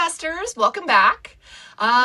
testers, welcome back.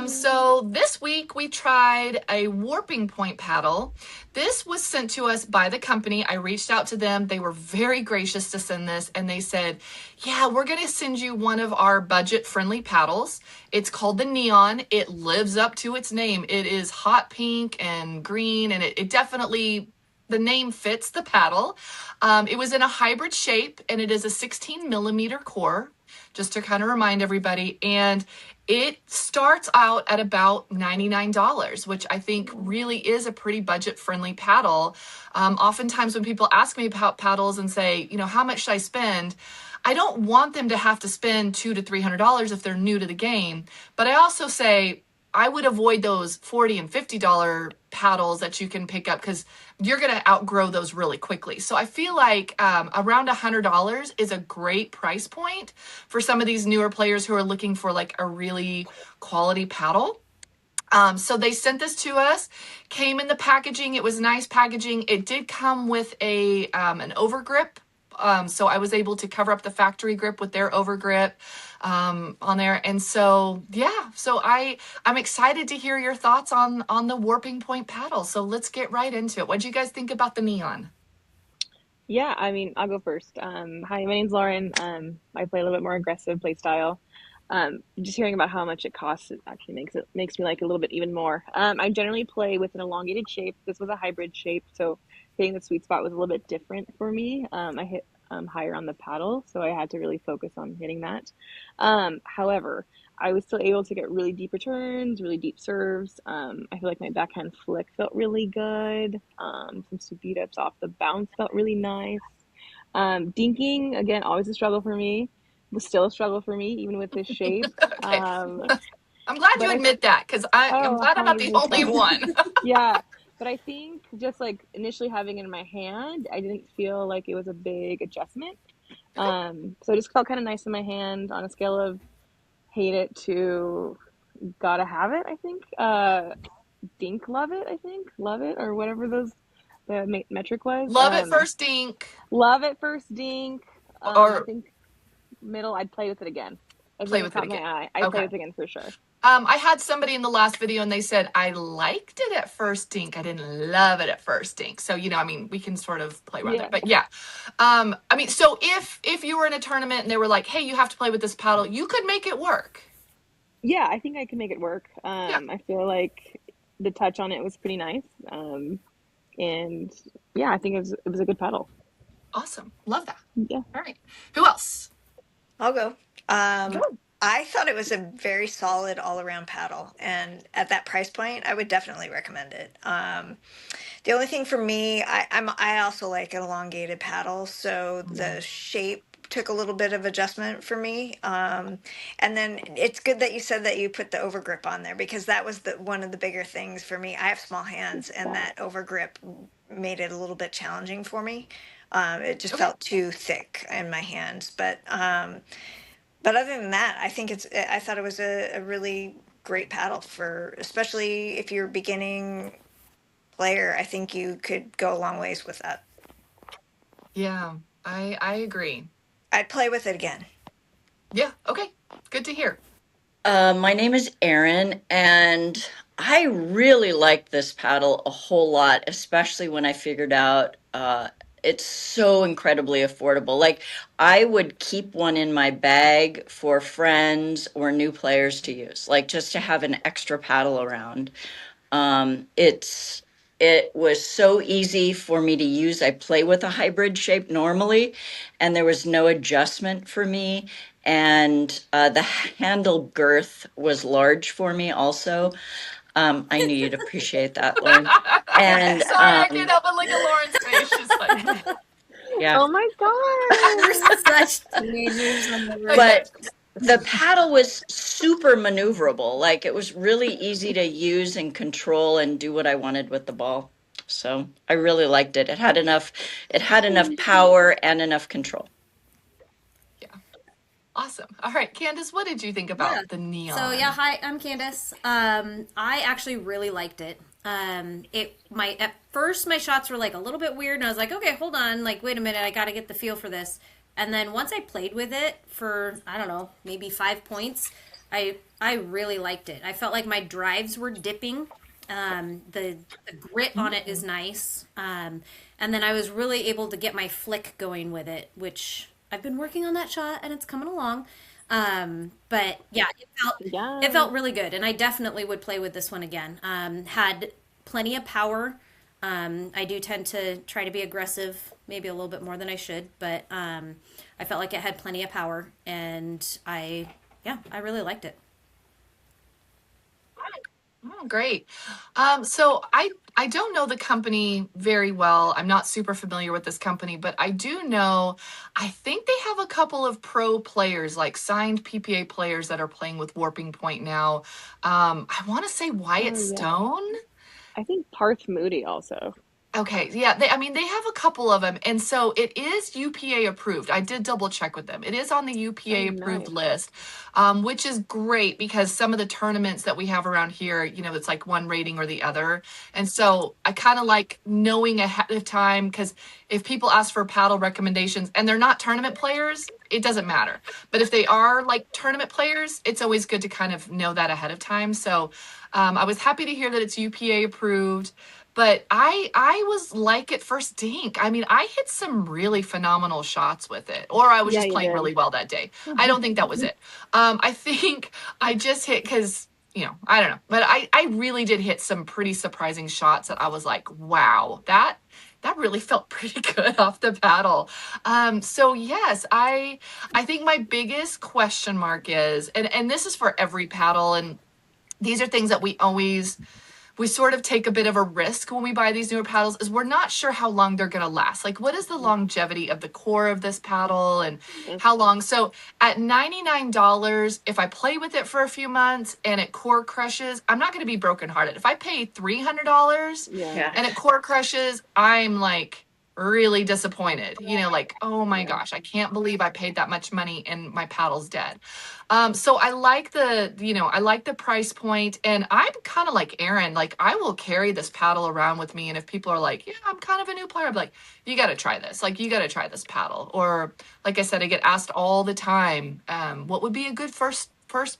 So this week we tried a warping point paddle. This was sent to us by the company. I reached out to them. They were very gracious to send this, and they said, yeah, we're going to send you one of our budget-friendly paddles. It's called the Neon. It lives up to its name. It is hot pink and green, and it definitely, the name fits the paddle. It was in a hybrid shape, and it is a 16 millimeter core, just to kind of remind everybody. And it starts out at about $99, which I think really is a pretty budget-friendly paddle. Oftentimes when people ask me about paddles and say, you know, how much should I spend? I don't want them to have to spend $200 to $300 if they're new to the game. But I also say, I would avoid those $40 and $50 paddles that you can pick up because you're going to outgrow those really quickly. So I feel like around $100 is a great price point for some of these newer players who are looking for like a really quality paddle. So they sent this to us, came in the packaging. It was nice packaging. It did come with an overgrip. So I was able to cover up the factory grip with their overgrip on there. And so, yeah, so I'm excited to hear your thoughts on the warping point paddle. So let's get right into it. What do you guys think about the Neon? Yeah, I mean, I'll go first. Hi, my name's Lauren. I play a little bit more aggressive play style. Just hearing about how much it costs, it actually makes me like it a little bit even more. I generally play with an elongated shape. This was a hybrid shape, so hitting the sweet spot was a little bit different for me. I hit higher on the paddle, so I had to really focus on hitting that. However, I was still able to get really deep returns, really deep serves. I feel like my backhand flick felt really good. Some speed ups off the bounce felt really nice. Dinking, again, always a struggle for me. Was still a struggle for me, even with this shape. Okay. I'm glad But you I, admit that because I'm oh, glad I'm not the only 100%. one. Yeah, but I think just like initially having it in my hand, I didn't feel like it was a big adjustment. Okay. So it just felt kind of nice in my hand on a scale of hate it to gotta have it, I think. Dink love it, I think. Love it, or whatever the metric was. Love it first dink Love it first dink. I or think middle, I'd play with it again. If play it with it caught my again. eye, I'd play Okay. with it again for sure. I had somebody in the last video and they said, I liked it at first dink. I didn't love it at first dink. So, you know, I mean, we can sort of play around there, Yeah. but yeah. I mean, so if you were in a tournament and they were like, hey, you have to play with this paddle, you could make it work. Yeah, I think I can make it work. Yeah. I feel like the touch on it was pretty nice. And yeah, I think it was a good paddle. Awesome. Love that. Yeah. All right. Who else? I'll go. Um, Go. I thought it was a very solid all-around paddle, and at that price point, I would definitely recommend it. The only thing for me, I also like an elongated paddle, so Yeah. the shape took a little bit of adjustment for me. And then it's good that you said that you put the overgrip on there because that was the one of the bigger things for me. I have small hands, and that overgrip made it a little bit challenging for me. It just Okay. felt too thick in my hands, but other than that, I thought it was a really great paddle for, especially if you're a beginning player. I think you could go a long ways with that. Yeah. I agree. I'd play with it again. Yeah. Okay. Good to hear. My name is Erin, and I really liked this paddle a whole lot, especially when I figured out it's so incredibly affordable. Like, I would keep one in my bag for friends or new players to use, like just to have an extra paddle around. It was so easy for me to use. I play with a hybrid shape normally, and there was no adjustment for me. And the handle girth was large for me also. I knew you'd appreciate that, Lauren. And Sorry, I can't help but look at Lauren's face. She's like, yeah, Oh my God. We're such teenagers on the road. but the paddle was super maneuverable. Like, it was really easy to use and control and do what I wanted with the ball. So I really liked it. It had enough power and enough control. yeah. Awesome. All right, Candace, what did you think Yeah. about the Neon? So yeah, hi, I'm Candace. I actually really liked it. At first my shots were like a little bit weird, and I was like, okay, hold on, like wait a minute, I got to get the feel for this. And then once I played with it for I don't know maybe 5 points, I really liked it. I felt like my drives were dipping. The grit on it is nice. And then I was really able to get my flick going with it, which I've been working on that shot and it's coming along. But yeah, it Yeah. felt really good, and I definitely would play with this one again. Had plenty of power. I do tend to try to be aggressive, maybe a little bit more than I should, but I felt like it had plenty of power, and I really liked it. Oh, great. So I don't know the company very well. I'm not super familiar with this company, but I do know I think they have a couple of pro players, like signed PPA players that are playing with Warping Point now. I want to say Wyatt Oh yeah. Stone. I think Parth Moody also. Okay, yeah, I mean, they have a couple of them, and so it is UPA approved. I did double check with them. It is on the Oh, UPA approved nice. list, which is great because some of the tournaments that we have around here, it's like one rating or the other. And so I kind of like knowing ahead of time because if people ask for paddle recommendations and they're not tournament players, it doesn't matter. But if they are like tournament players, it's always good to kind of know that ahead of time. So I was happy to hear that it's UPA approved. But I was like at first dink. I mean, I hit some really phenomenal shots with it, or I was Yeah, just you playing did. really well that day. I don't think that was it. I think I just hit because I don't know, but I really did hit some pretty surprising shots that I was like, wow, that really felt pretty good off the paddle. So yes, I think my biggest question mark is, and this is for every paddle, and these are things that we sort of take a bit of a risk when we buy these newer paddles is we're not sure how long they're going to last. Like what is the longevity of the core of this paddle and how long? So at $99, if I play with it for a few months and it core crushes, I'm not going to be brokenhearted. If I pay $300 Yeah. Yeah. and it core crushes, I'm like really disappointed. Like, oh my Yeah. gosh, I can't believe I paid that much money and my paddle's dead. So I like I like the price point, and I'm kind of like Aaron. Like I will carry this paddle around with me, and if people are like, "Yeah, I'm kind of a new player," I'm like, "You got to try this. Like you got to try this paddle." Or like I said, I get asked all the time, "What would be a good first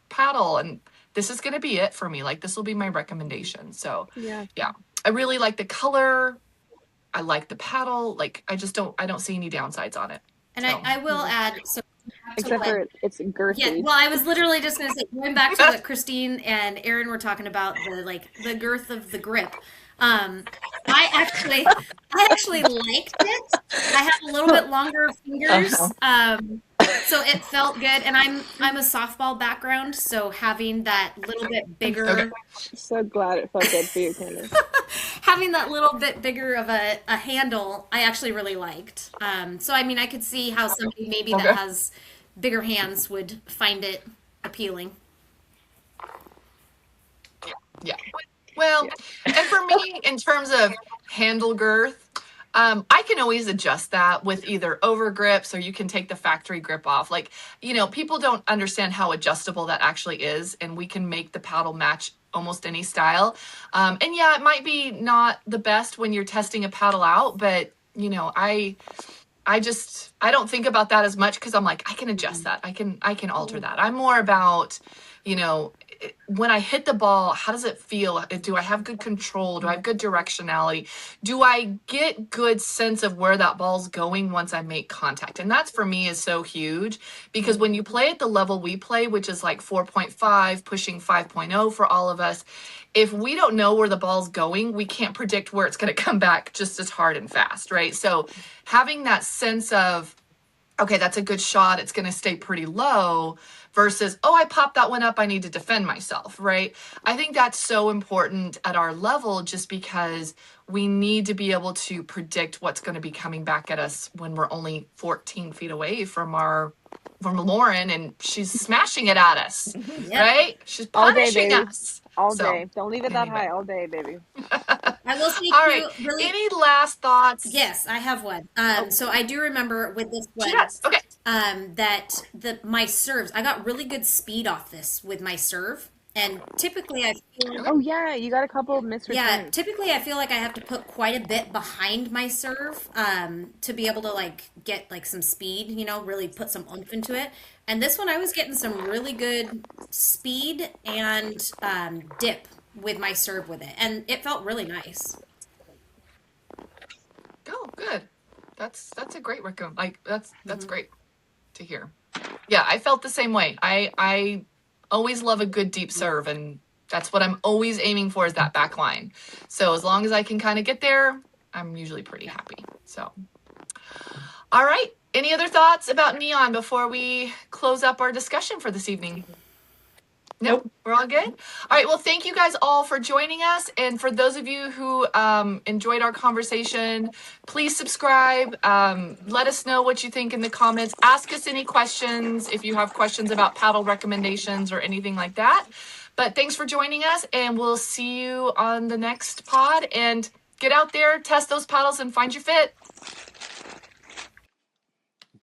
paddle?" And this is gonna be it for me. Like this will be my recommendation. So Yeah. yeah, I really like the color. I like the paddle. Like I don't see any downsides on it. And So I will add, so back to Except what for it's yeah, girthy. well, I was literally just going to say, going back to what Christine and Aaron were talking about, the girth of the grip. Um, I actually, I actually liked it. I have a little bit longer Uh-huh. fingers, so it felt good. And I'm a softball background, so having that little bit okay. bigger, So glad it felt good for you, Candace. having that little bit bigger of a handle, I actually really liked. So I mean, I could see how somebody maybe that Okay. has bigger hands would find it appealing. Yeah. Well, and for me, in terms of handle girth, I can always adjust that with either over grips or you can take the factory grip off. Like, people don't understand how adjustable that actually is, and we can make the paddle match almost any style. And yeah, it might be not the best when you're testing a paddle out, but I don't think about that as much because I'm like, I can adjust that. I can alter that. I'm more about, you know, when I hit the ball, how does it feel? Do I have good control? Do I have good directionality? Do I get good sense of where that ball's going once I make contact? And that's for me is so huge because when you play at the level we play, which is like 4.5, pushing 5.0 for all of us, if we don't know where the ball's going, we can't predict where it's going to come back just as hard and fast, right? So having that sense of, okay, that's a good shot, it's going to stay pretty low versus, oh, I popped that one up, I need to defend myself, right? I think that's so important at our level just because we need to be able to predict what's going to be coming back at us when we're only 14 feet away from Lauren and she's smashing it at us, Yep. right? She's All day, punishing baby. us. All So, day. Don't leave it that anyway. high. All day, baby. I will say All right. too, really, Any last thoughts? yes, I have one. Oh, So I do remember with this she one, does. Okay. that my serves, I got really good speed off this with my serve, and typically I feel, Oh yeah, you got a couple of missed yeah, returns. typically I feel like I have to put quite a bit behind my serve, to be able to like get like some speed, really put some oomph into it. And this one, I was getting some really good speed and dip with my serve with it, and it felt really nice. Oh, good. That's a great recommend. Like that's Mm-hmm. great to hear. Yeah, I felt the same way. I always love a good deep serve, and that's what I'm always aiming for is that back line. So as long as I can kind of get there, I'm usually pretty happy. So, all right. Any other thoughts about neon before we close up our discussion for this evening? Nope. We're all good? All right. Well, thank you guys all for joining us. And for those of you who enjoyed our conversation, please subscribe. Let us know what you think in the comments. Ask us any questions if you have questions about paddle recommendations or anything like that. But thanks for joining us, and we'll see you on the next pod. And get out there, test those paddles, and find your fit.